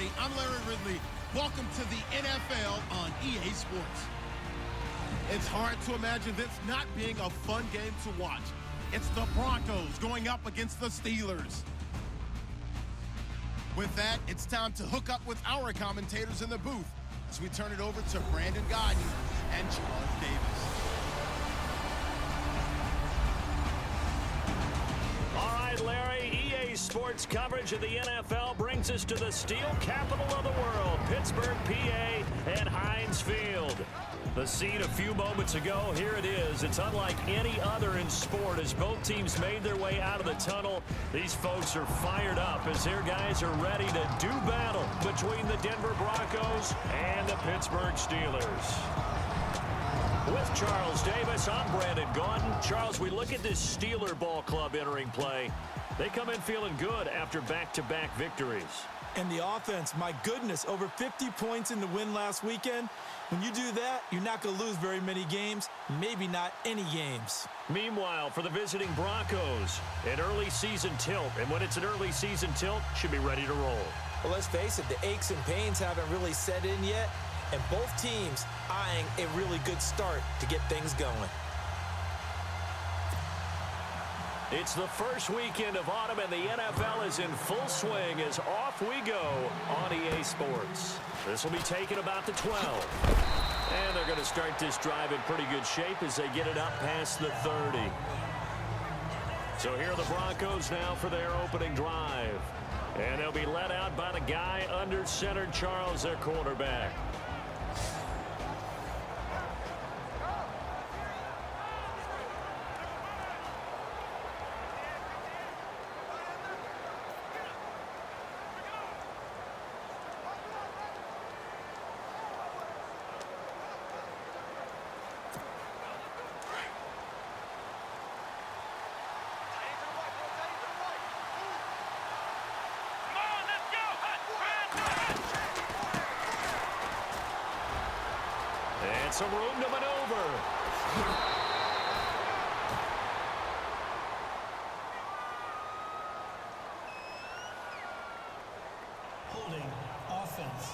Hey, I'm Larry Ridley. Welcome to the NFL on EA Sports. It's hard to imagine this not being a fun game to watch. It's the Broncos going up against the Steelers. With that, it's time to hook up with our commentators in the booth as we turn it over to Brandon Godden and Charles Davis. All right, Larry, EA Sports coverage of the NFL brings us to the steel capital of the world, Pittsburgh, PA, and Heinz Field. The scene a few moments ago, here it is. It's unlike any other in sport as both teams made their way out of the tunnel. These folks are fired up as their guys are ready to do battle between the Denver Broncos and the Pittsburgh Steelers. With Charles Davis, I'm Brandon Gaudin. Charles, we look at this Steeler ball club entering play. They come in feeling good after back-to-back victories. And the offense, my goodness, over 50 points in the win last weekend. When you do that, you're not going to lose very many games, maybe not any games. Meanwhile, for the visiting Broncos, an early season tilt. And when it's an early season tilt, should be ready to roll. Well, let's face it, the aches and pains haven't really set in yet. And both teams eyeing a really good start to get things going. It's the first weekend of autumn, and the NFL is in full swing as off we go on EA Sports. This will be taken about the 12. And they're going to start this drive in pretty good shape as they get it up past the 30. So here are the Broncos now for their opening drive. And they'll be led out by the guy under center, Charles, their quarterback. And some room to maneuver. Holding offense.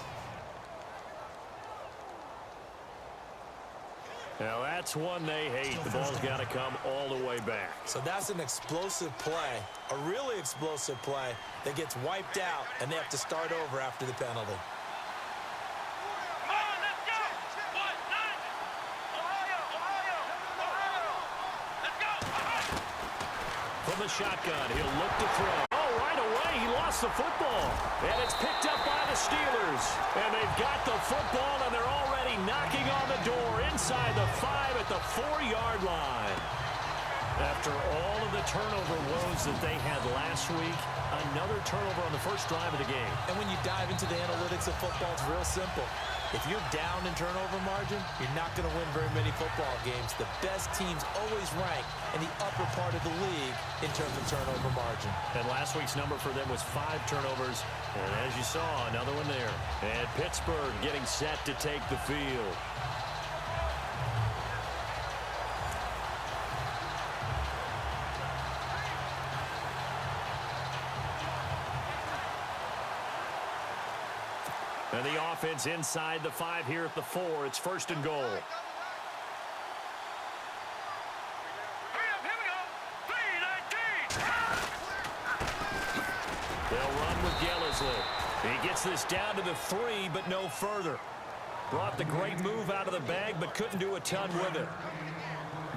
Now that's one they hate. The ball's got to come all the way back. So that's an explosive play, a really explosive play that gets wiped out, and they have to start over after the penalty. From the shotgun, he'll look to throw. Oh, right away, he lost the football. And it's picked up by the Steelers. And they've got the football, and they're already knocking on the door inside the 5 at the 4-yard line. After all of the turnover woes that they had last week, another turnover on the first drive of the game. And when you dive into the analytics of football, it's real simple. If you're down in turnover margin, you're not going to win very many football games. The best teams always rank in the upper part of the league in terms of turnover margin. And last week's number for them was 5 turnovers. And as you saw, another one there. And Pittsburgh getting set to take the field. And the offense inside the 5 here at the 4. It's first and goal. They'll run with Gillisley. He gets this down to the 3, but no further. Brought the great move out of the bag, but couldn't do a ton with it.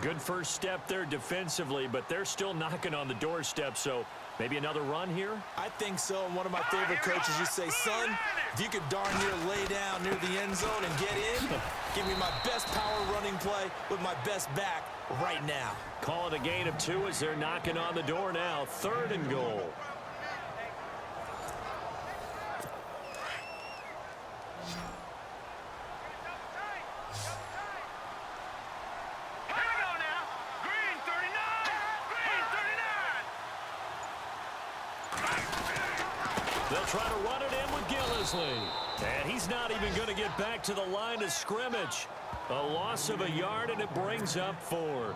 Good first step there defensively, but they're still knocking on the doorstep, so maybe another run here? I think so, and one of my favorite coaches used to say, son, if you could darn near lay down near the end zone and get in, give me my best power running play with my best back right now. Call it a gain of 2 as they're knocking on the door now. Third and goal. They'll try to run it in with Gillisley. And he's not even going to get back to the line of scrimmage. A loss of a yard, and it brings up 4th.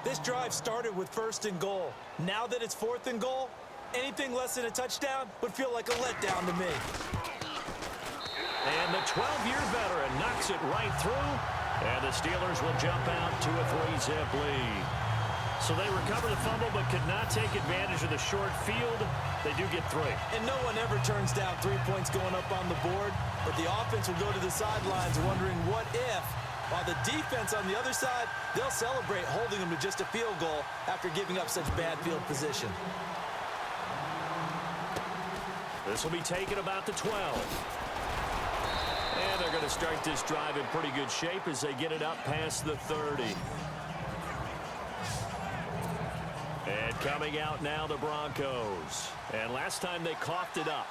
This drive started with 1st and goal. Now that it's 4th and goal, Anything less than a touchdown would feel like a letdown to me. And the 12-year veteran knocks it right through. And the Steelers will jump out to a 3-zip lead. So they recover the fumble but could not take advantage of the short field. They do get 3. And no one ever turns down 3 points going up on the board. But the offense will go to the sidelines wondering what if. While the defense on the other side, they'll celebrate holding them to just a field goal after giving up such bad field position. This will be taken about the 12. And they're going to start this drive in pretty good shape as they get it up past the 30. And coming out now, the Broncos. And last time they coughed it up,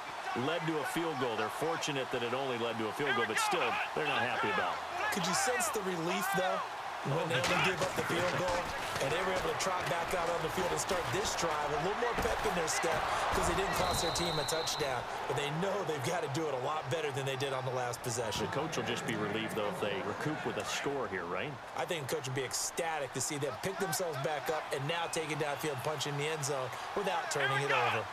led to a field goal. They're fortunate that it only led to a field goal, but still, they're not happy about it. Could you sense the relief, though, when they only give up the field goal and they were able to trot back out on the field and start this drive a little more pep in their step because they didn't cost their team a touchdown, but they know they've got to do it a lot better than they did on the last possession. The coach will just be relieved, though, if they recoup with a score here, right? I think the coach would be ecstatic to see them pick themselves back up and now take it downfield and punch in the end zone without turning it over.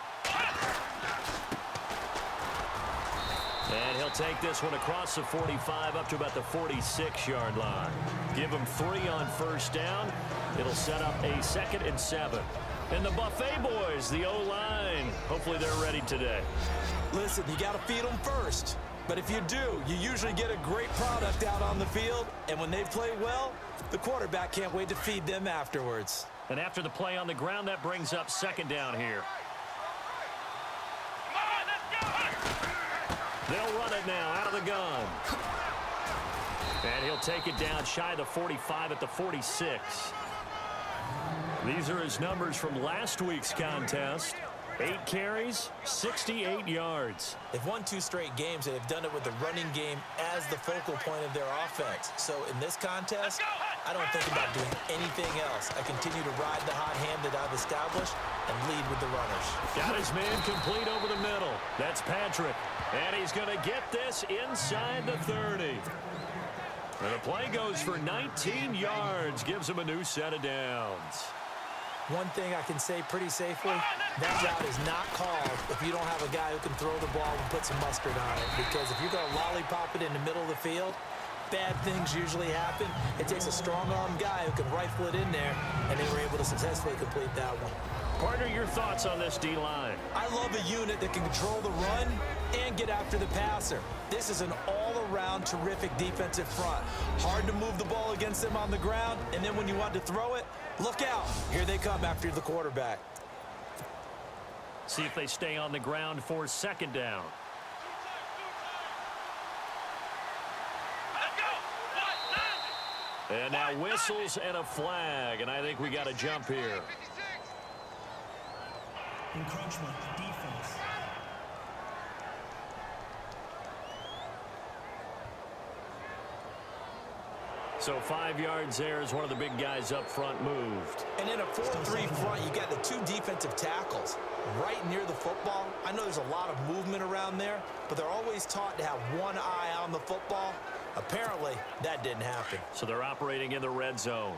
And he'll take this one across the 45 up to about the 46-yard line. Give him 3 on first down. It'll set up a 2nd and 7. And the Buffet boys, the O-line, hopefully they're ready today. Listen, you got to feed them first. But if you do, you usually get a great product out on the field. And when they play well, the quarterback can't wait to feed them afterwards. And after the play on the ground, that brings up 2nd down here. They'll run it now out of the gun. And he'll take it down shy of the 45 at the 46. These are his numbers from last week's contest. 8 carries, 68 yards. They've won 2 straight games, and they've done it with the running game as the focal point of their offense. So in this contest, I don't think about doing anything else. I continue to ride the hot hand that I've established and lead with the runners. Got his man complete over the middle. That's Patrick. And he's going to get this inside the 30. And the play goes for 19 yards. Gives him a new set of downs. One thing I can say pretty safely, that route is not called if you don't have a guy who can throw the ball and put some mustard on it. Because if you're going to lollipop it in the middle of the field, bad things usually happen. It takes a strong-arm guy who can rifle it in there, and they were able to successfully complete that one. Partner, your thoughts on this D-line? I love a unit that can control the run and get after the passer. This is an all-around terrific defensive front. Hard to move the ball against them on the ground, and then when you want to throw it, look out. Here they come after the quarterback. See if they stay on the ground for 2nd down. And now whistles and a flag, and I think we got a jump here. Encroachment, defense. So 5 yards there as one of the big guys up front moved. And in a 4-3 front, you got the 2 defensive tackles right near the football. I know there's a lot of movement around there, but they're always taught to have one eye on the football. Apparently, that didn't happen. So they're operating in the red zone.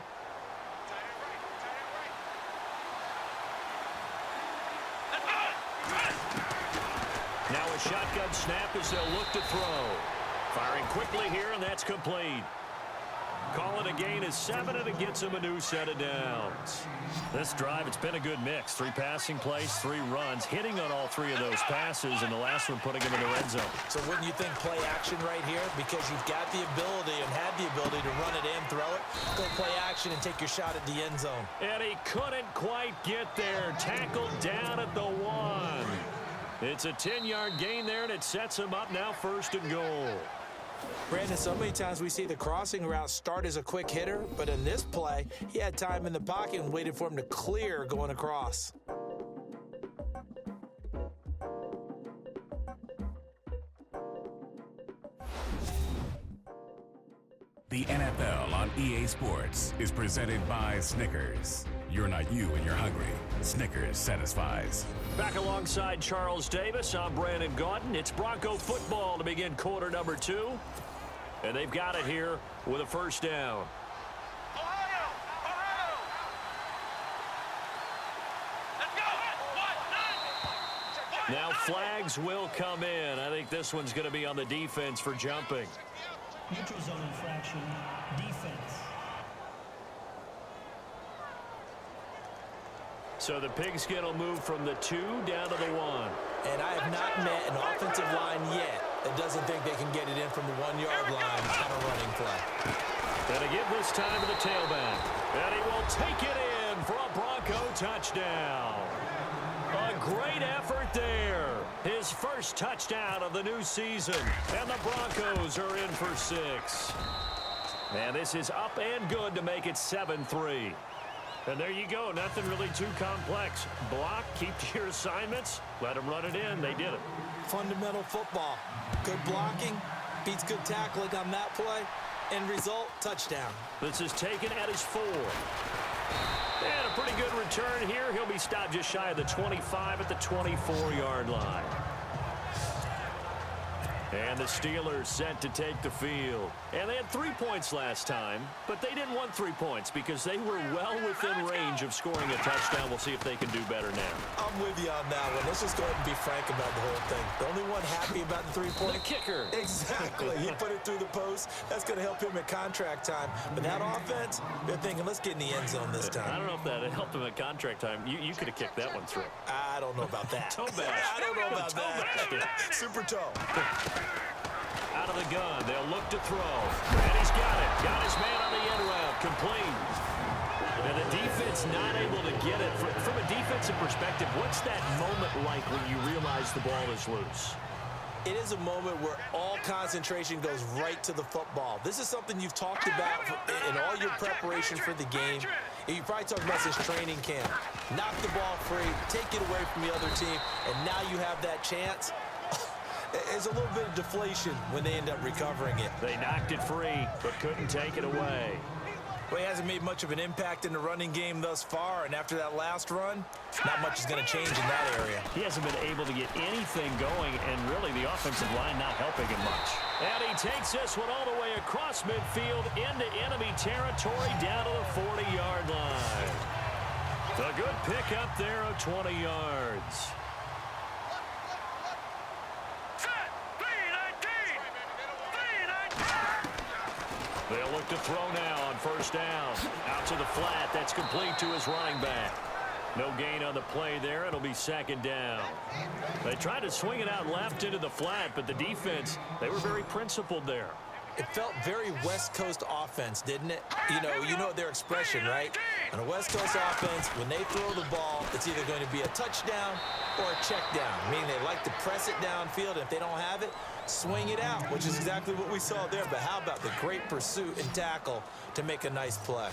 Now a shotgun snap as they'll look to throw. Firing quickly here, and that's complete. Call it a gain of 7, and it gets him a new set of downs. This drive, it's been a good mix. 3 passing plays, 3 runs, hitting on all 3 of those passes, and the last one putting him in the red zone. So wouldn't you think play action right here? Because you've got the ability and had the ability to run it and throw it. Go play action and take your shot at the end zone. And he couldn't quite get there. Tackled down at the 1. It's a 10-yard gain there, and it sets him up now 1st and goal. Brandon, so many times we see the crossing route start as a quick hitter, but in this play, he had time in the pocket and waited for him to clear going across. The NFL on EA Sports is presented by Snickers. You're not you when you're hungry. Snickers satisfies. Back alongside Charles Davis, I'm Brandon Gaudin. It's Bronco football to begin quarter number 2. And they've got it here with a 1st down. Now flags will come in. I think this one's going to be on the defense for jumping. Neutral zone infraction, defense. So the pigskin will move from the 2 down to the 1. And I have not met an offensive line yet that doesn't think they can get it in from the 1-yard line on a running play. Going to give this time to the tailback. And he will take it in for a Bronco touchdown. A great effort there. His first touchdown of the new season. And the Broncos are in for 6. And this is up and good to make it 7-3. And there you go. Nothing really too complex. Block, keep to your assignments, let them run it in. They did it. Fundamental football. Good blocking beats good tackling on that play. End result, touchdown. This is taken at his 4. And a pretty good return here. He'll be stopped just shy of the 25 at the 24-yard line. And the Steelers set to take the field. And they had 3 points last time, but they didn't want 3 points because they were well within range of scoring a touchdown. We'll see if they can do better now. I'm with you on that one. Let's just go ahead and be frank about the whole thing. The only one happy about the 3-point. The kicker. Exactly. He put it through the post. That's going to help him at contract time. But that offense, they're thinking, let's get in the end zone this time. I don't know if that helped him at contract time. You could have kicked that one through. I don't know about that. Toe bash. I don't know about that. Super toe. Out of the gun, they'll look to throw. And he's got it. Got his man on the end route. Complete. And the defense not able to get it. From a defensive perspective, what's that moment like when you realize the ball is loose? It is a moment where all concentration goes right to the football. This is something you've talked about in all your preparation for the game. You probably talked about since training camp. Knock the ball free, take it away from the other team, and now you have that chance. There's a little bit of deflation when they end up recovering it. They knocked it free, but couldn't take it away. Well, he hasn't made much of an impact in the running game thus far, and after that last run, not much is going to change in that area. He hasn't been able to get anything going, and really the offensive line not helping him much. And he takes this one all the way across midfield into enemy territory down to the 40-yard line. A good pickup there of 20 yards. They'll look to throw now on first down. Out to the flat. That's complete to his running back. No gain on the play there. It'll be second down. They tried to swing it out left into the flat, but the defense, they were very principled there. It felt very West Coast offense, didn't it? You know their expression, right? On a West Coast offense, when they throw the ball, it's either going to be a touchdown or a check down, meaning they like to press it downfield. And if they don't have it, swing it out, which is exactly what we saw there. But how about the great pursuit and tackle to make a nice play?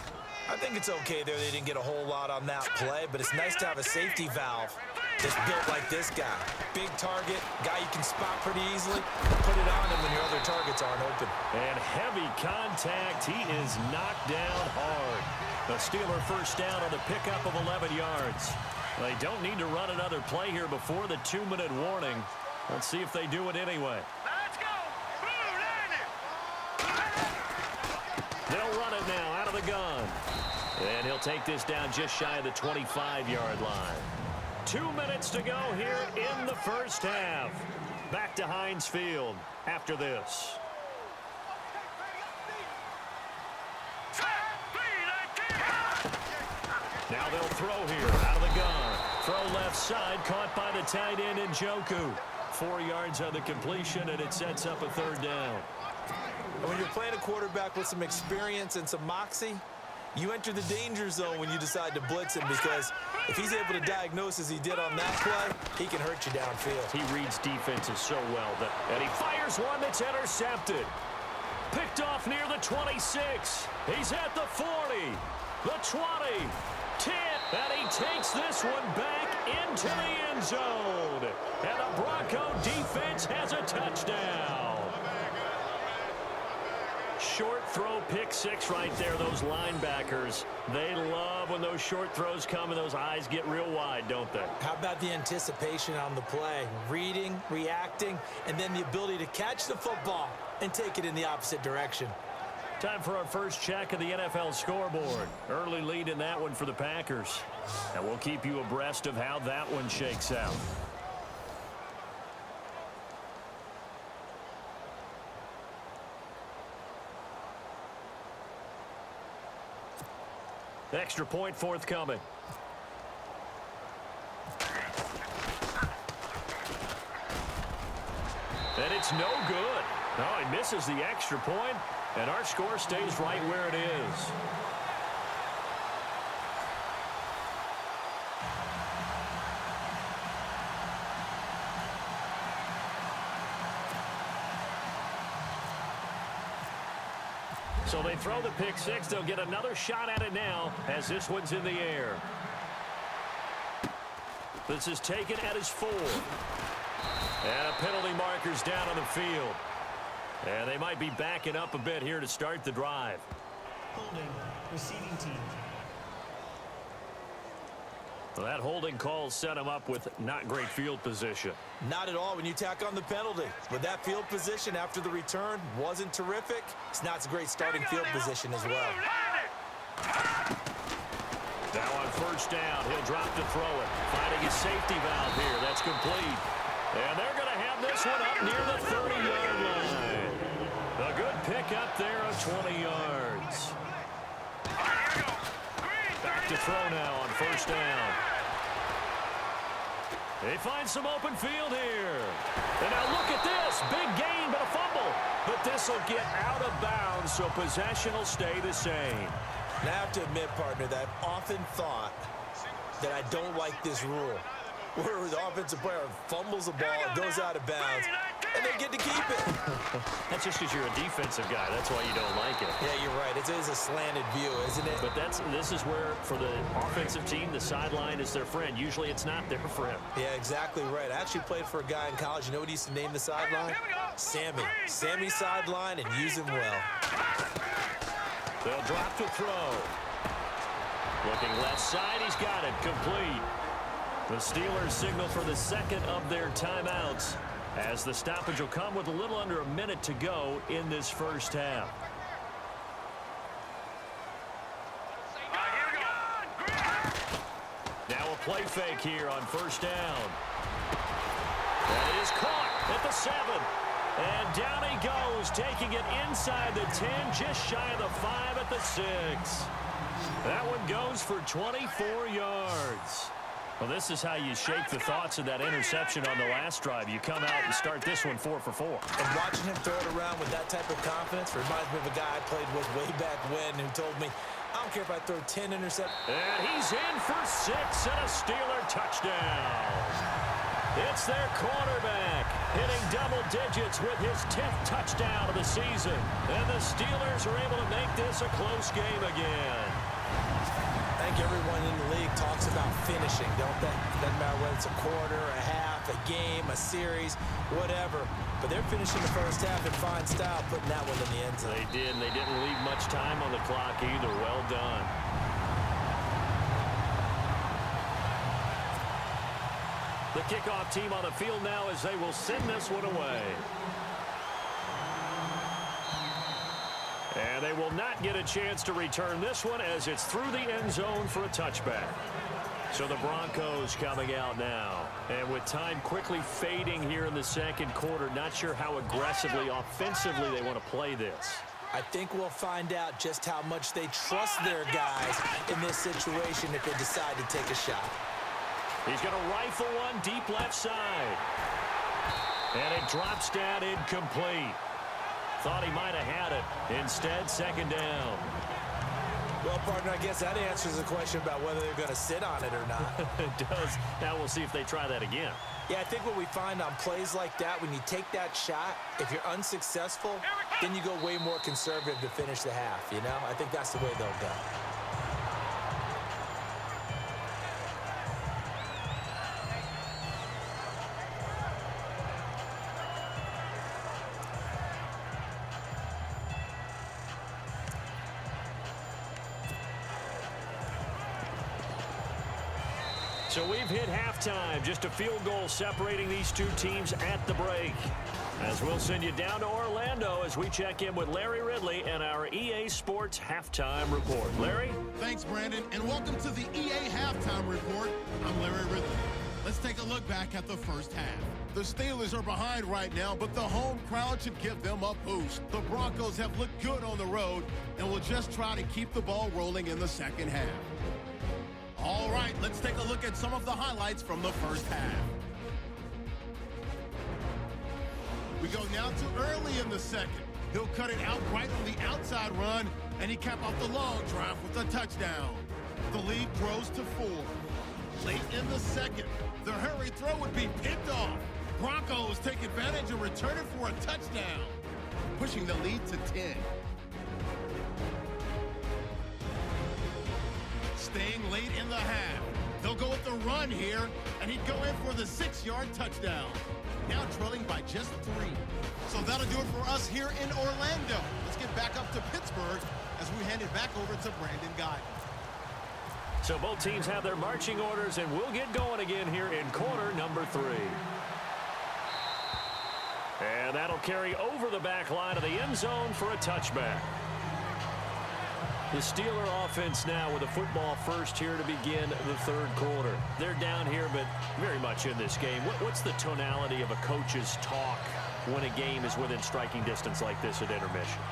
I think it's okay there. They didn't get a whole lot on that play, but it's nice to have a safety valve that's built like this guy. Big target, guy you can spot pretty easily. Put it on him when your other targets aren't open. And heavy contact. He is knocked down hard. The Steeler first down on the pickup of 11 yards. They don't need to run another play here before the 2-minute warning. Let's see if they do it anyway. Let's go! They'll run it now out of the gun. And he'll take this down just shy of the 25-yard line. 2 minutes to go here in the first half. Back to Heinz Field after this. Now they'll throw here out of the gun. Throw left side, caught by the tight end Njoku. 4 yards on the completion, and it sets up a third down. And when you're playing a quarterback with some experience and some moxie, you enter the danger zone when you decide to blitz him, because if he's able to diagnose as he did on that play, he can hurt you downfield. He reads defenses so well. And he fires one that's intercepted. Picked off near the 26. He's at the 40, the 20, 10, and he takes this one back into the end zone. And the Bronco defense has a touchdown. Short throw, pick six right there. Those linebackers, they love when those short throws come and those eyes get real wide, don't they? How about the anticipation on the play? Reading, reacting, and then the ability to catch the football and take it in the opposite direction. Time for our first check of the NFL scoreboard. Early lead in that one for the Packers. And we'll keep you abreast of how that one shakes out. Extra point forthcoming. And it's no good. Oh, he misses the extra point, and our score stays right where it is. So they throw the pick six. They'll get another shot at it now as this one's in the air. This is taken at his 4. And a penalty marker's down on the field. And they might be backing up a bit here to start the drive. Holding, receiving team. Well, that holding call set him up with not great field position. Not at all when you tack on the penalty. But that field position after the return wasn't terrific. It's not a great starting field position as well. Now on first down, he'll drop to throw it. Finding his safety valve here. That's complete. And they're going to have this one up near the 30-yard line. A good pickup there of 20 yards. Back to throw now on first down. They find some open field here. And now look at this. Big gain, but a fumble. But this will get out of bounds, so possession will stay the same. And I have to admit, partner, that I've often thought that I don't like this rule, where the offensive player fumbles the ball, it goes out of bounds, and they get to keep it. That's just because you're a defensive guy. That's why you don't like it. Yeah, you're right. It is a slanted view, isn't it? But this is where, for the offensive team, the sideline is their friend. Usually it's not there for him. Yeah, exactly right. I actually played for a guy in college. You know what he used to name the sideline? Sammy. Sammy sideline, and use him well. They'll drop to throw. Looking left side, he's got it. Complete. The Steelers signal for the second of their timeouts, as the stoppage will come with a little under a minute to go in this first half. Now a play fake here on first down. That is caught at the 7. And down he goes, taking it inside the 10, just shy of the 5 at the 6. That one goes for 24 yards. Well, this is how you shake the thoughts of that interception on the last drive. You come out and start this one 4 for 4. And watching him throw it around with that type of confidence reminds me of a guy I played with way back when who told me, I don't care if I throw 10 interceptions. And he's in for 6 and a Steeler touchdown. It's their quarterback hitting double digits with his 10th touchdown of the season. And the Steelers are able to make this a close game again. I think everyone in the league talks about finishing, don't they? Doesn't matter whether it's a quarter, a half, a game, a series, whatever. But they're finishing the first half in fine style, putting that one in the end zone. They did, and they didn't leave much time on the clock either. Well done. The kickoff team on the field now as they will send this one away. And they will not get a chance to return this one as it's through the end zone for a touchback. So the Broncos coming out now. And with time quickly fading here in the second quarter, not sure how aggressively, offensively they want to play this. I think we'll find out just how much they trust their guys in this situation if they decide to take a shot. He's going to rifle one deep left side. And it drops down incomplete. Thought he might have had it. Instead, second down. Well, partner, I guess that answers the question about whether they're going to sit on it or not. It does. Now we'll see if they try that again. Yeah, I think what we find on plays like that, when you take that shot, if you're unsuccessful, then you go way more conservative to finish the half, you know? I think that's the way they'll go. So we've hit halftime. Just a field goal separating these two teams at the break. As we'll send you down to Orlando as we check in with Larry Ridley and our EA Sports Halftime Report. Larry? Thanks, Brandon, and welcome to the EA Halftime Report. I'm Larry Ridley. Let's take a look back at the first half. The Steelers are behind right now, but the home crowd should give them a boost. The Broncos have looked good on the road and will just try to keep the ball rolling in the second half. All right, let's take a look at some of the highlights from the first half. We go now to early in the second. He'll cut it out right on the outside run, and he capped off the long drive with a touchdown. The lead grows to 4. Late in the second, the hurry throw would be picked off. Broncos take advantage and return it for a touchdown, pushing the lead to 10. Staying late in the half, they'll go with the run here, and he'd go in for the 6-yard touchdown. Now trailing by just 3. So that'll do it for us here in Orlando. Let's get back up to Pittsburgh as we hand it back over to Brandon Guy. So both teams have their marching orders, and we'll get going again here in quarter number 3. And that'll carry over the back line of the end zone for a touchback. The Steeler offense now with a football first here to begin the third quarter. They're down here, but very much in this game. What's the tonality of a coach's talk when a game is within striking distance like this at intermission?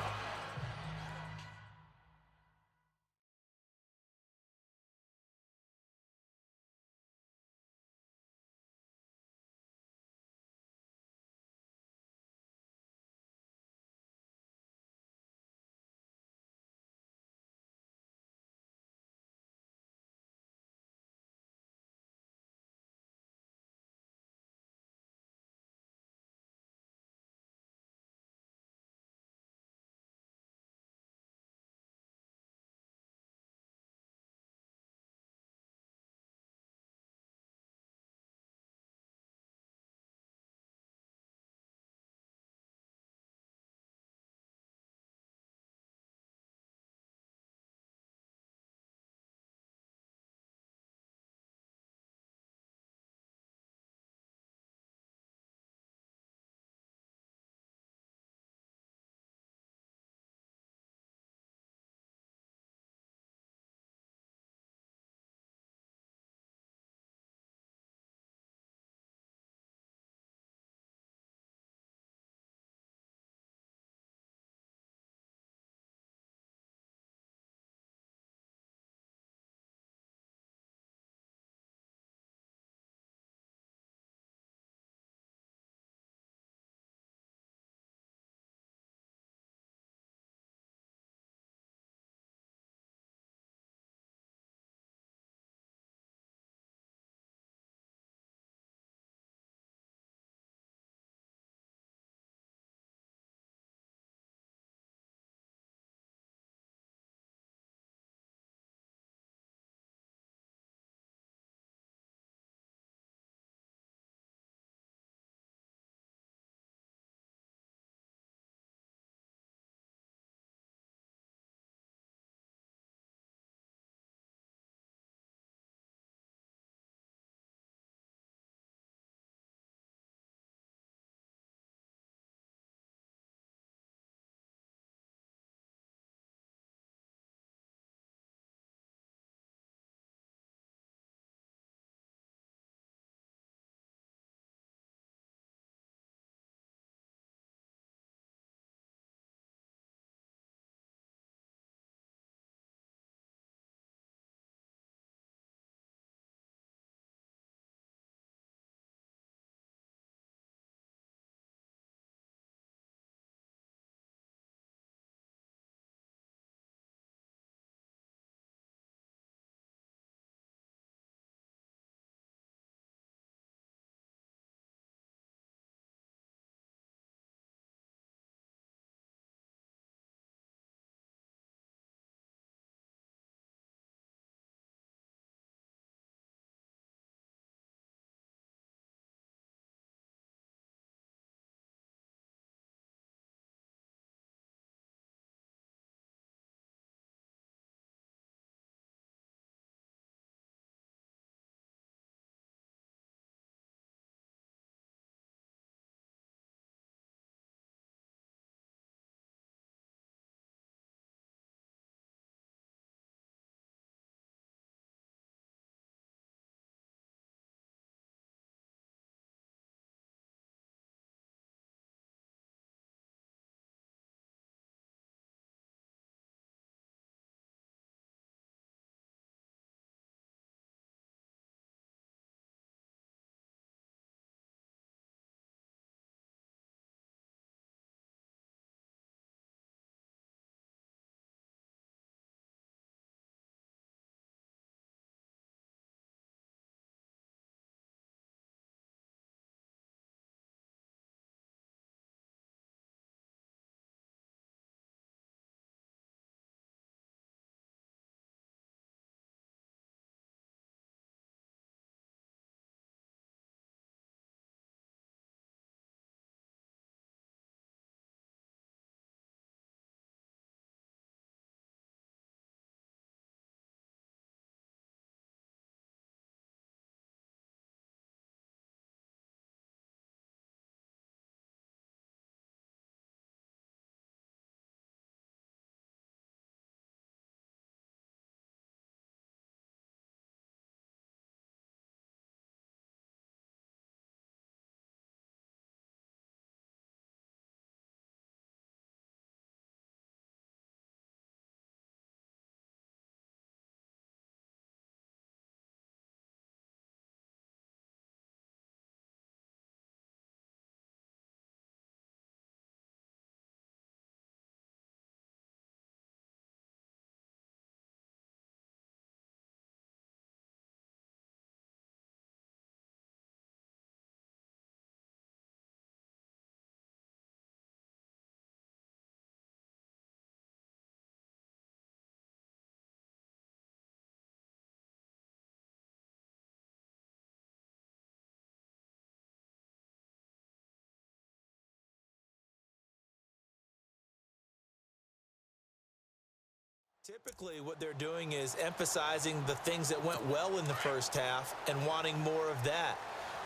Typically, what they're doing is emphasizing the things that went well in the first half and wanting more of that.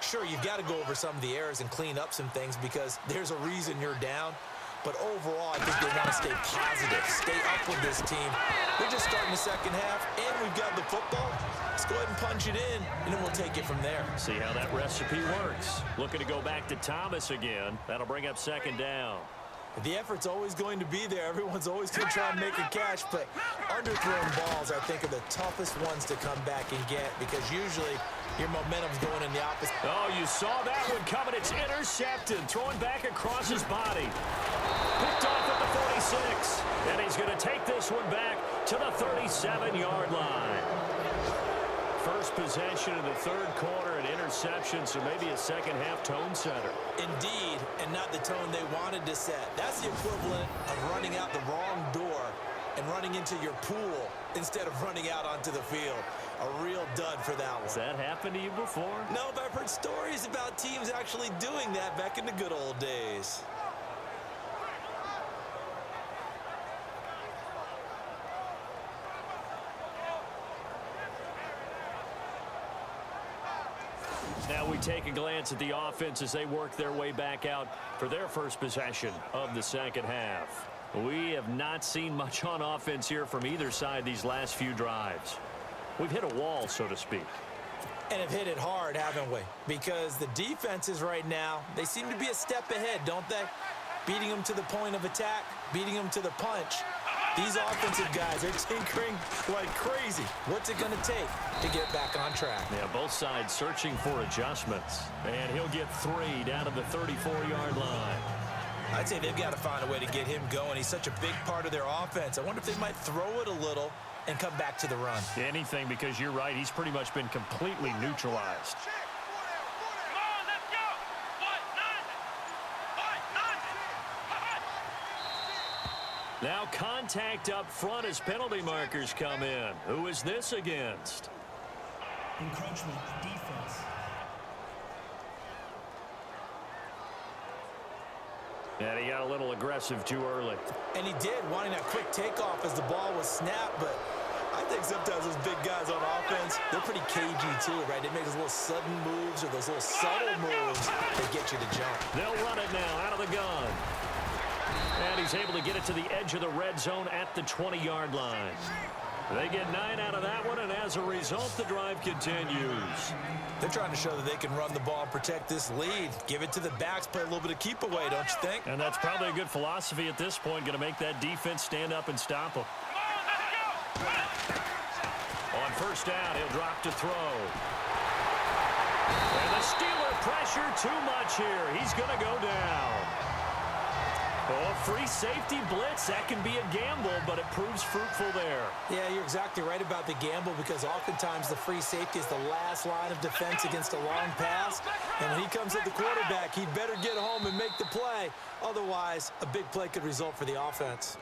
Sure, you've got to go over some of the errors and clean up some things because there's a reason you're down. But overall, I think they want to stay positive, stay up with this team. They're just starting the second half, and we've got the football. Let's go ahead and punch it in, and then we'll take it from there. See how that recipe works. Looking to go back to Thomas again. That'll bring up second down. The effort's always going to be there. Everyone's always going to try and make a catch, but underthrown balls, I think, are the toughest ones to come back and get because usually your momentum's going in the opposite. Oh, you saw that one coming. It's intercepted. Throwing back across his body. Picked off at the 46. And he's going to take this one back to the 37-yard line. First possession in the third quarter, an interception, so maybe a second-half tone setter. Indeed, and not the tone they wanted to set. That's the equivalent of running out the wrong door and running into your pool instead of running out onto the field. A real dud for that one. Has that happened to you before? No, but I've heard stories about teams actually doing that back in the good old days. Now we take a glance at the offense as they work their way back out for their first possession of the second half. We have not seen much on offense here from either side these last few drives. We've hit a wall, so to speak. And have hit it hard, haven't we? Because the defenses right now, they seem to be a step ahead, don't they? Beating them to the point of attack, beating them to the punch. These offensive guys are tinkering like crazy. What's it going to take to get back on track? Yeah, both sides searching for adjustments. And he'll get 3 down to the 34-yard line. I'd say they've got to find a way to get him going. He's such a big part of their offense. I wonder if they might throw it a little and come back to the run. Anything, because you're right. He's pretty much been completely neutralized. Now contact up front as penalty markers come in. Who is this against? Encroachment defense. And he got a little aggressive too early. And he did, wanting that quick takeoff as the ball was snapped, but I think sometimes those big guys on offense, they're pretty cagey too, right? They make those little sudden moves or those little subtle moves that get you to jump. They'll run it now out of the gun. And he's able to get it to the edge of the red zone at the 20-yard line. They get 9 out of that one, and as a result, the drive continues. They're trying to show that they can run the ball and protect this lead. Give it to the backs, play a little bit of keep away, don't you think? And that's probably a good philosophy at this point, going to make that defense stand up and stop them. On first down, he'll drop to throw. And the Steeler pressure too much here. He's going to go down. Oh, free safety blitz. That can be a gamble, but it proves fruitful there. Yeah, you're exactly right about the gamble because oftentimes the free safety is the last line of defense against a long pass. And when he comes at the quarterback, he'd better get home and make the play. Otherwise, a big play could result for the offense.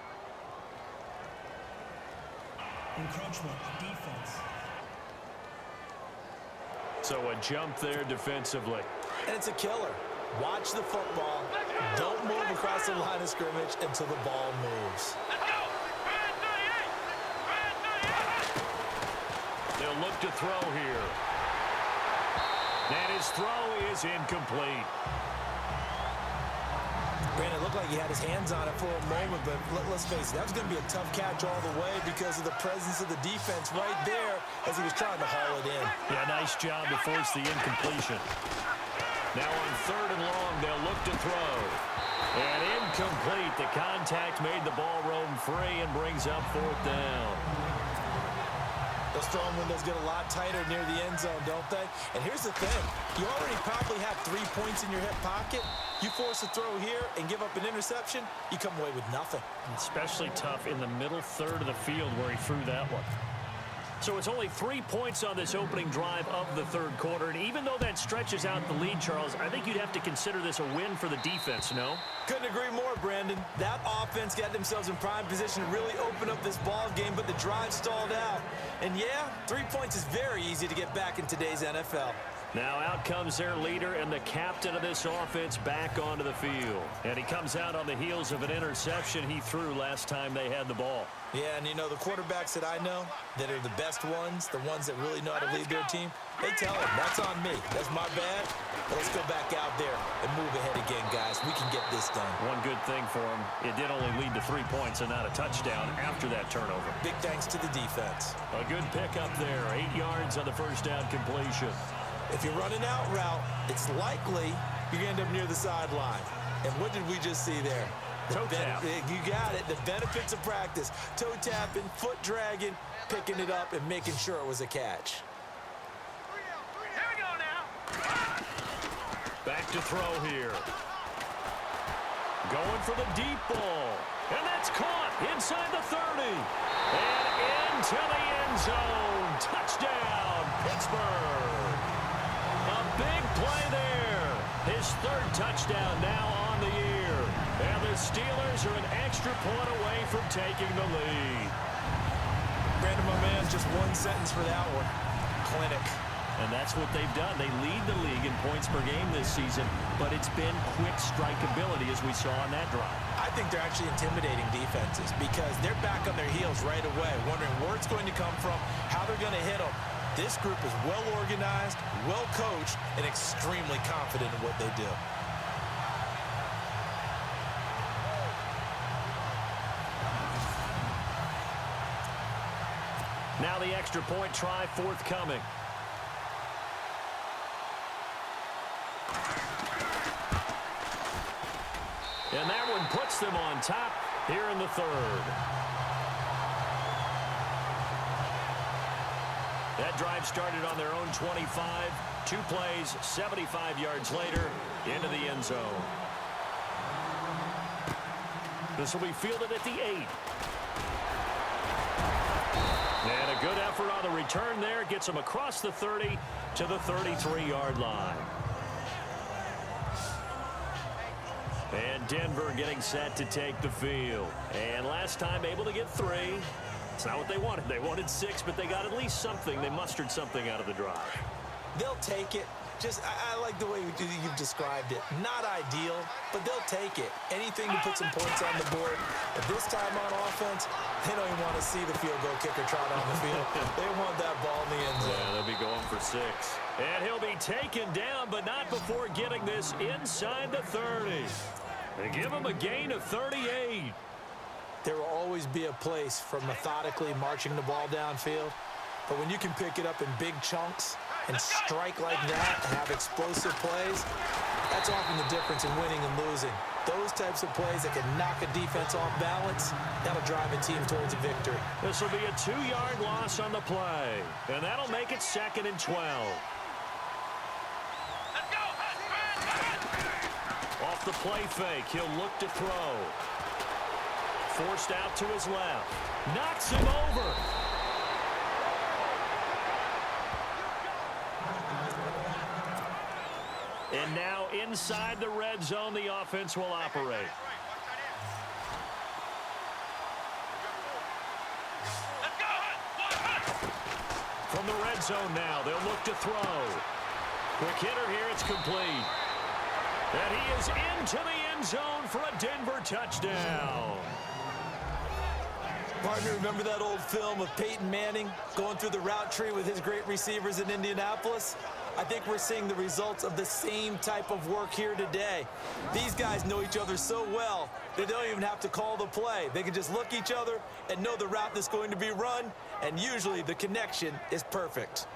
Encroachment defense. So a jump there defensively. And it's a killer. Watch the football. Don't move across the line of scrimmage until the ball moves. They'll look to throw here. And his throw is incomplete. Brandon, it looked like he had his hands on it for a moment, but let's face it, that was going to be a tough catch all the way because of the presence of the defense right there as he was trying to haul it in. Yeah, nice job to force the incompletion. Now on third and long, they'll look to throw. And incomplete. The contact made the ball roam free and brings up fourth down. Those throwing windows get a lot tighter near the end zone, don't they? And here's the thing. You already probably have 3 points in your hip pocket. You force a throw here and give up an interception, you come away with nothing. Especially tough in the middle third of the field where he threw that one. So it's only 3 points on this opening drive of the third quarter. And even though that stretches out the lead, Charles, I think you'd have to consider this a win for the defense, no? Couldn't agree more, Brandon. That offense got themselves in prime position to really open up this ball game, but the drive stalled out. And yeah, 3 points is very easy to get back in today's NFL. Now out comes their leader and the captain of this offense back onto the field. And he comes out on the heels of an interception he threw last time they had the ball. Yeah, and you know, the quarterbacks that I know that are the best ones, the ones that really know how to lead their team, they tell them, that's on me. That's my bad. But let's go back out there and move ahead again, guys. We can get this done. One good thing for him, it did only lead to 3 points and not a touchdown after that turnover. Big thanks to the defense. A good pickup there, 8 yards on the first down completion. If you're running out route, it's likely you're going to end up near the sideline. And what did we just see there? Toe tap. You got it. The benefits of practice. Toe tapping, foot dragging, picking it up, and making sure it was a catch. Here we go now. Back to throw here. Going for the deep ball. And that's caught inside the 30. And into the end zone. Touchdown, Pittsburgh. A big play there. His 3rd touchdown now on the year. And the Steelers are an extra point away from taking the lead. Brandon, my man, just one sentence for that one. Clinic. And that's what they've done. They lead the league in points per game this season, but it's been quick strikeability as we saw on that drive. I think they're actually intimidating defenses because they're back on their heels right away, wondering where it's going to come from, how they're going to hit them. This group is well organized, well coached, and extremely confident in what they do. Now the extra point try forthcoming. And that one puts them on top here in the 3rd. That drive started on their own 25. 2 plays, 75 yards later, into the end zone. This will be fielded at the 8. And a good effort on the return there. Gets them across the 30 to the 33-yard line. And Denver getting set to take the field. And last time able to get 3. It's not what they wanted. They wanted 6, but they got at least something. They mustered something out of the drive. They'll take it. I like the way you've described it. Not ideal, but they'll take it. Anything to put some points on the board. But this time on offense, they don't even want to see the field goal kicker trot on the field. They want that ball in the end zone. Yeah, they'll be going for 6. And he'll be taken down, but not before getting this inside the 30. They give him a gain of 38. There will always be a place for methodically marching the ball downfield. But when you can pick it up in big chunks and strike like that and have explosive plays, that's often the difference in winning and losing. Those types of plays that can knock a defense off balance, that'll drive a team towards a victory. This will be a 2-yard loss on the play. And that'll make it 2nd and 12. Off the play fake, he'll look to throw. Forced out to his left. Knocks him over. And now inside the red zone, the offense will operate. From the red zone now, they'll look to throw. Quick hitter here, it's complete. And he is into the end zone for a Denver touchdown. Partner, remember that old film of Peyton Manning going through the route tree with his great receivers in Indianapolis? I think we're seeing the results of the same type of work here today. These guys know each other so well, they don't even have to call the play. They can just look each other and know the route that's going to be run, and usually the connection is perfect.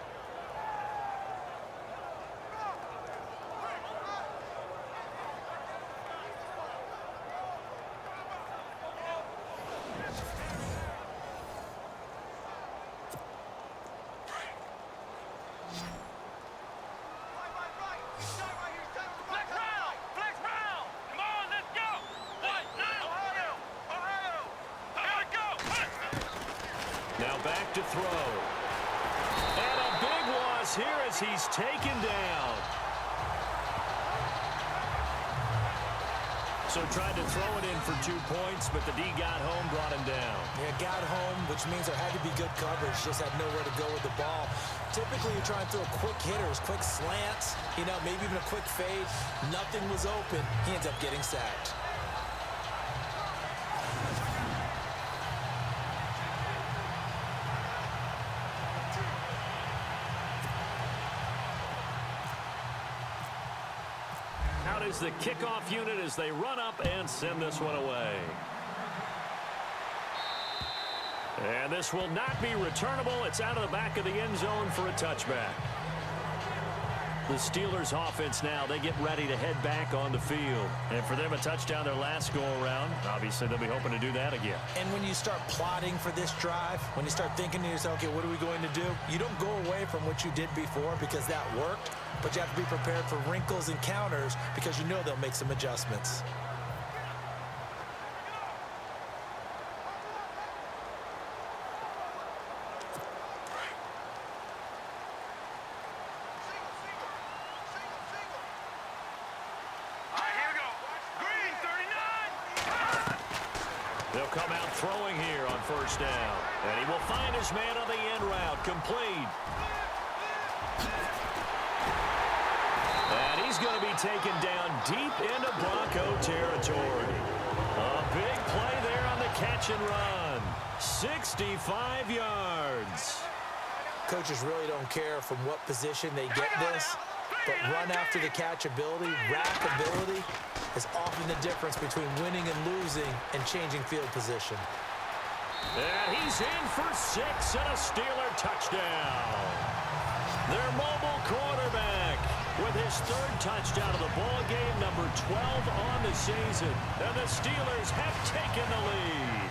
Back to throw. And a big loss here as he's taken down. So tried to throw it in for 2 points, but the D got home, brought him down. Yeah, got home with which means there had to be good coverage. Just had nowhere to go with the ball. Typically, you're trying to throw quick hitters, quick slants, maybe even a quick fade. Nothing was open. He ends up getting sacked. Out is the kickoff unit as they run up and send this one away. And this will not be returnable. It's out of the back of the end zone for a touchback. The Steelers offense now, they get ready to head back on the field. And for them, a touchdown their last go-around. Obviously, they'll be hoping to do that again. And when you start plotting for this drive, when you start thinking to yourself, okay, what are we going to do? You don't go away from what you did before because that worked, but you have to be prepared for wrinkles and counters because you know they'll make some adjustments. They'll come out throwing here on first down. And he will find his man on the end route. Complete. And he's going to be taken down deep into Bronco territory. A big play there on the catch and run. 65 yards. Coaches really don't care from what position they get this, but run after the catch ability, rack ability, is often the difference between winning and losing and changing field position. And he's in for 6 and a Steeler touchdown. Their mobile quarterback with his 3rd touchdown of the ball game, number 12 on the season. And the Steelers have taken the lead.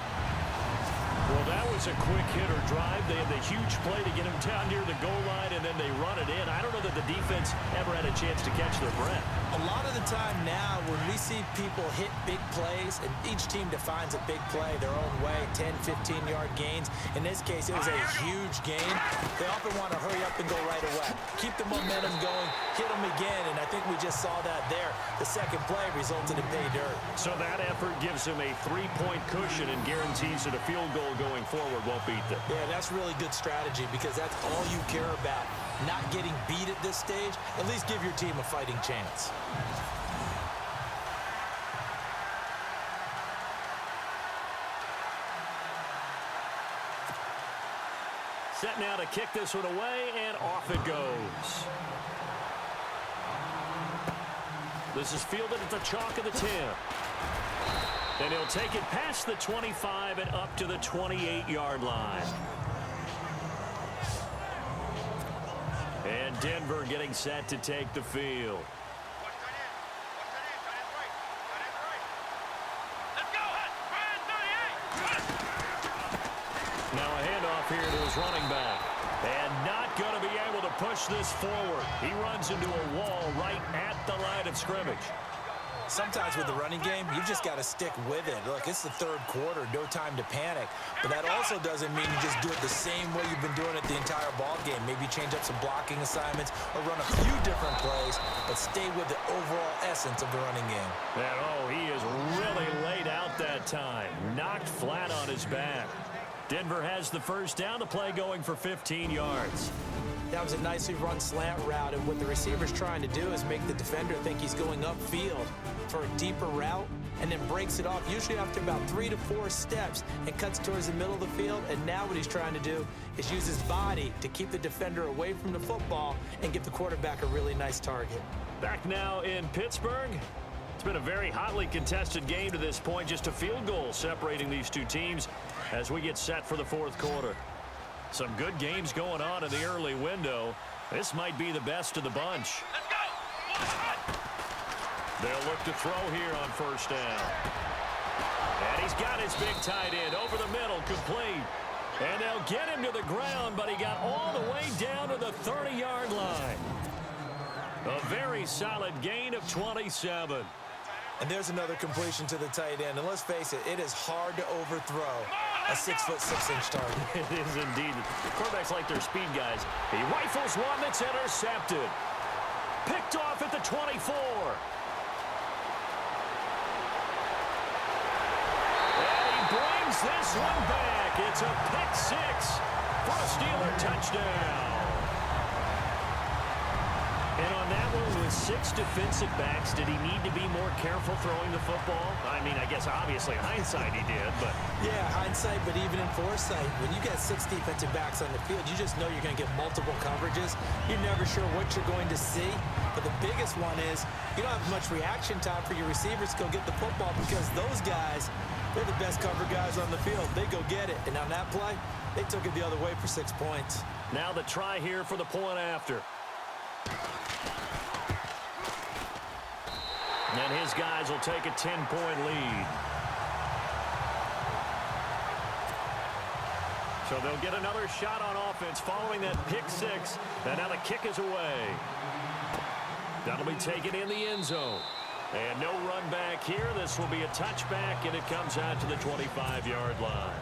Well, that was a quick hitter drive. They had the huge play to get him down near the goal line, and then they run it in. I don't know that the defense ever had a chance to catch their breath. A lot of the time now when we see people hit big plays, and each team defines a big play their own way, 10, 15-yard gains. In this case, it was a huge gain. They often want to hurry up and go right away. Keep the momentum going, hit them again, and I think we just saw that there. The second play resulted in pay dirt. So that effort gives him a 3-point cushion and guarantees that a field goal going forward won't beat them. Yeah, that's really good strategy because that's all you care about. Not getting beat at this stage, at least give your team a fighting chance. Set now to kick this one away, and off it goes. This is fielded at the chalk of the 10. And he'll take it past the 25 and up to the 28-yard line. And Denver getting set to take the field. Now a handoff here to his running back. And not going to be able to push this forward. He runs into a wall right at the line of scrimmage. Sometimes with the running game, you've just got to stick with it. Look, it's the 3rd quarter, no time to panic. But that also doesn't mean you just do it the same way you've been doing it the entire ball game. Maybe change up some blocking assignments or run a few different plays, but stay with the overall essence of the running game. And he is really laid out that time. Knocked flat on his back. Denver has the first down, the play going for 15 yards. That was a nicely run slant route, and what the receiver's trying to do is make the defender think he's going upfield for a deeper route, and then breaks it off, usually after about 3 to 4 steps, and cuts towards the middle of the field. And now what he's trying to do is use his body to keep the defender away from the football and give the quarterback a really nice target. Back now in Pittsburgh. It's been a very hotly contested game to this point, just a field goal separating these two teams as we get set for the 4th quarter. Some good games going on in the early window. This might be the best of the bunch. They'll look to throw here on first down. And he's got his big tight end over the middle, complete. And they'll get him to the ground, but he got all the way down to the 30-yard line. A very solid gain of 27. And there's another completion to the tight end. And let's face it, it is hard to overthrow a 6'6" target. It is indeed. Quarterbacks like their speed guys. He rifles one that's intercepted. Picked off at the 24. And he brings brings this one back. It's a pick six for a Steeler touchdown. And on that one, with 6 defensive backs, did he need to be more careful throwing the football? I mean, I guess obviously hindsight he did, but... Yeah, hindsight, but even in foresight, when you get 6 defensive backs on the field, you just know you're going to get multiple coverages. You're never sure what you're going to see. But the biggest one is you don't have much reaction time for your receivers to go get the football because those guys, they're the best cover guys on the field. They go get it. And on that play, they took it the other way for 6 points. Now the try here for the point after. And his guys will take a 10-point lead. So they'll get another shot on offense following that pick six. And now the kick is away. That'll be taken in the end zone. And no run back here. This will be a touchback, and it comes out to the 25-yard line.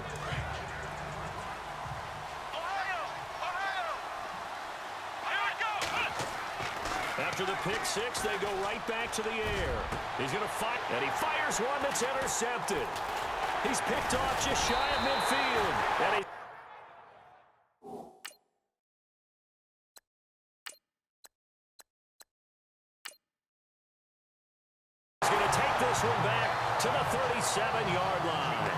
After the pick six, they go right back to the air. He's going to fight, and he fires one that's intercepted. He's picked off just shy of midfield. And he's going to take this one back to the 37-yard line.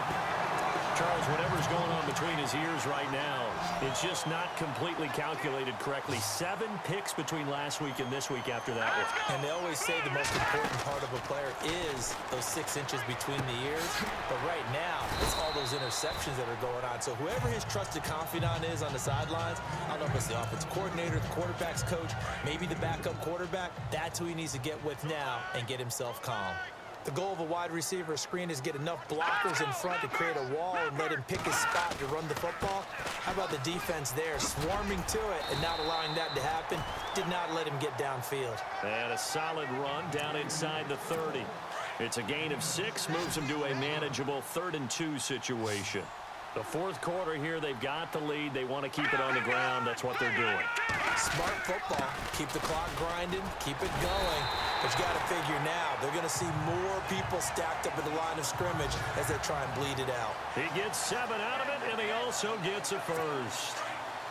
Charles, whatever's going on between his ears right now, it's just not completely calculated correctly. 7 picks between last week and this week after that one. And they always say the most important part of a player is those 6 inches between the ears. But right now, it's all those interceptions that are going on. So whoever his trusted confidant is on the sidelines, I don't know if it's the offensive coordinator, the quarterback's coach, maybe the backup quarterback, that's who he needs to get with now and get himself calm. The goal of a wide receiver screen is get enough blockers in front to create a wall and let him pick his spot to run the football. How about the defense there, swarming to it and not allowing that to happen? Did not let him get downfield. And a solid run down inside the 30. It's a gain of 6, moves him to a manageable 3rd and 2 situation. The 4th quarter here, they've got the lead. They want to keep it on the ground. That's what they're doing. Smart football. Keep the clock grinding. Keep it going. But you got to figure now, they're going to see more people stacked up at the line of scrimmage as they try and bleed it out. He gets 7 out of it, and he also gets a first.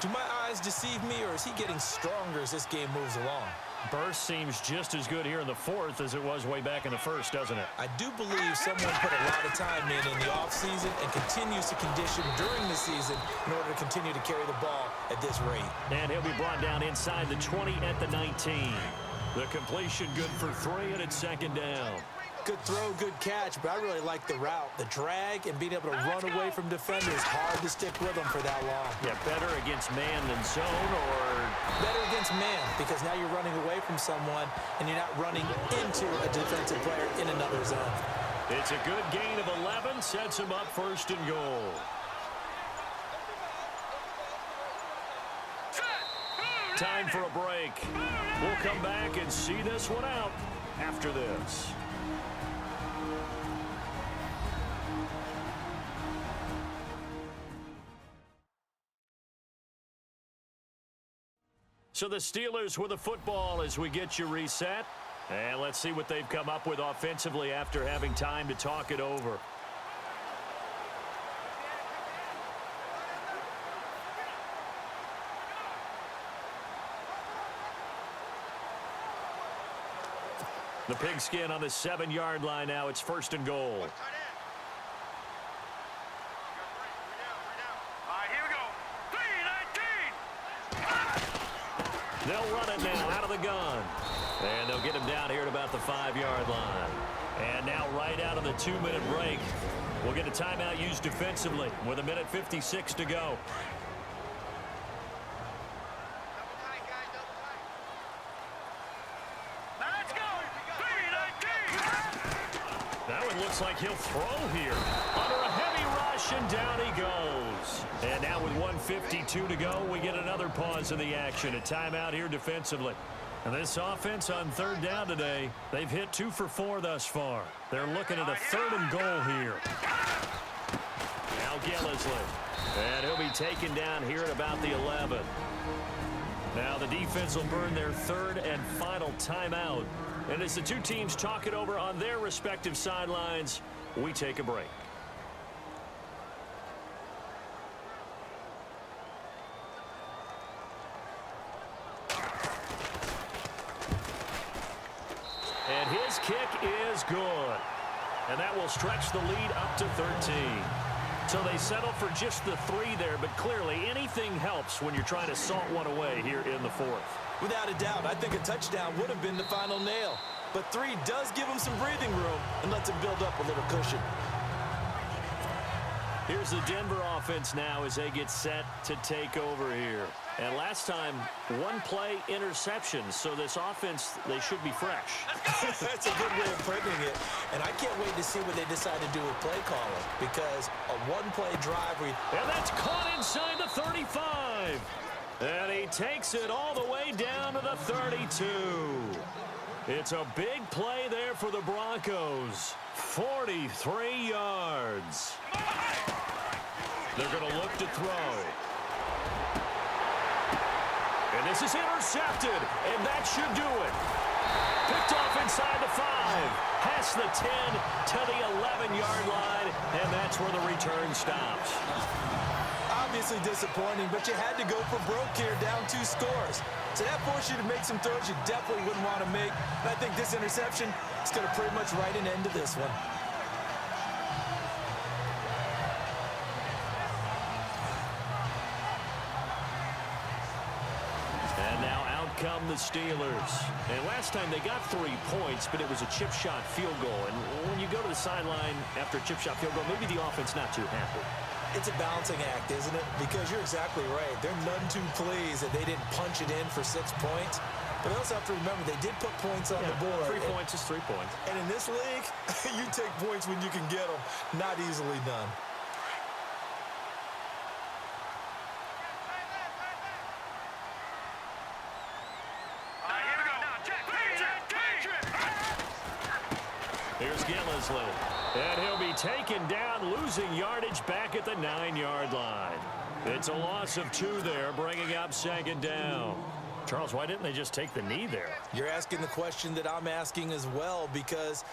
Do my eyes deceive me, or is he getting stronger as this game moves along? Burst seems just as good here in the 4th as it was way back in the 1st, doesn't it? I do believe someone put a lot of time in the offseason and continues to condition during the season in order to continue to carry the ball at this rate. And he'll be brought down inside the 20 at the 19. The completion good for 3, and it's 2nd down. Good throw, good catch, but I really like the route. The drag and being able to run away from defenders, hard to stick with them for that long. Yeah, better against man than zone, or... Better against man, because now you're running away from someone, and you're not running into a defensive player in another zone. It's a good gain of 11, sets him up 1st and goal. Time for a break. We'll come back and see this one out after this. So the Steelers with the football as we get you reset. And let's see what they've come up with offensively after having time to talk it over. The pigskin on the 7-yard line now. It's 1st and goal. They'll run it now out of the gun. And they'll get him down here at about the 5-yard line. And now right out of the 2-minute break, we'll get a timeout used defensively with 1:56 to go. That one looks like he'll throw here. Under a heavy rush, and down he goes. And now with 1:52 to go, we get another pause in the action. A timeout here defensively. And this offense on 3rd down today, they've hit 2 for 4 thus far. They're looking at a 3rd and goal here. Now Gillisley. And he'll be taken down here at about the 11. Now the defense will burn their 3rd and final timeout. And as the two teams talk it over on their respective sidelines, we take a break. This kick is good. And that will stretch the lead up to 13. So they settle for just the 3 there, but clearly anything helps when you're trying to salt one away here in the 4th. Without a doubt, I think a touchdown would have been the final nail. But 3 does give them some breathing room and lets them build up a little cushion. Here's the Denver offense now as they get set to take over here. And last time, 1-play interception. So this offense, they should be fresh. That's a good way of putting it. And I can't wait to see what they decide to do with play calling. Because a 1-play drive... And that's caught inside the 35. And he takes it all the way down to the 32. It's a big play there for the Broncos. 43 yards. They're going to look to throw. And this is intercepted, and that should do it. Picked off inside the 5, past the 10 to the 11-yard line, and that's where the return stops. Obviously disappointing, but you had to go for broke here, down 2 scores. So that forced you to make some throws you definitely wouldn't want to make. And I think this interception is going to pretty much write an end to this one. And now out come the Steelers. And last time they got 3 points, but it was a chip shot field goal. And when you go to the sideline after a chip shot field goal, maybe the offense not too happy. It's a balancing act, isn't it? Because you're exactly right. They're none too pleased that they didn't punch it in for 6 points. But they also have to remember they did put points on the board. 3 points is 3 points. And in this league, you take points when you can get them. Not easily done. Here's Gillisley. And he'll be taken down, losing yardage back at the 9-yard line. It's a loss of 2 there, bringing up 2nd down. Charles, why didn't they just take the knee there? You're asking the question that I'm asking as well, because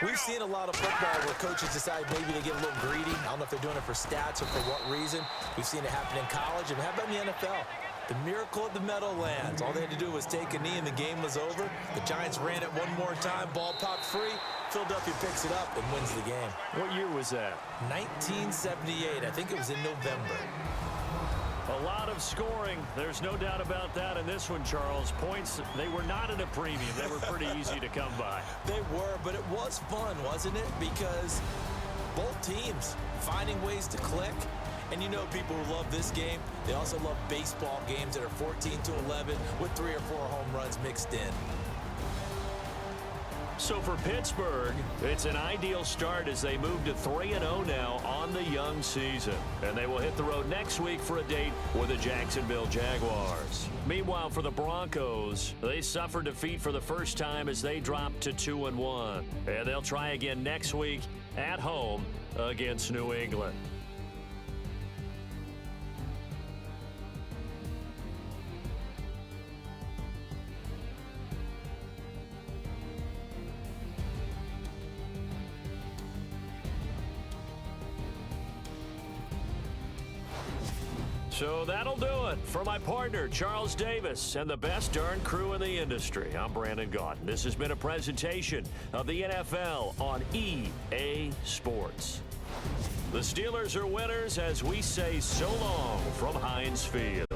we've seen a lot of football where coaches decide maybe they get a little greedy. I don't know if they're doing it for stats or for what reason. We've seen it happen in college, and how about in the NFL? The miracle of the Meadowlands. All they had to do was take a knee and the game was over. The Giants ran it one more time, ball popped free. Philadelphia picks it up and wins the game. What year was that? 1978. I think it was in November. A lot of scoring. There's no doubt about that in this one, Charles. Points, they were not at a premium. They were pretty easy to come by. They were, but it was fun, wasn't it? Because both teams finding ways to click. And you know people who love this game, they also love baseball games that are 14-11 with 3 or 4 home runs mixed in. So for Pittsburgh, it's an ideal start as they move to 3-0 now on the young season. And they will hit the road next week for a date with the Jacksonville Jaguars. Meanwhile, for the Broncos, they suffered defeat for the first time as they dropped to 2-1. And they'll try again next week at home against New England. So that'll do it for my partner, Charles Davis, and the best darn crew in the industry. I'm Brandon Gaudin. This has been a presentation of the NFL on EA Sports. The Steelers are winners as we say so long from Heinz Field.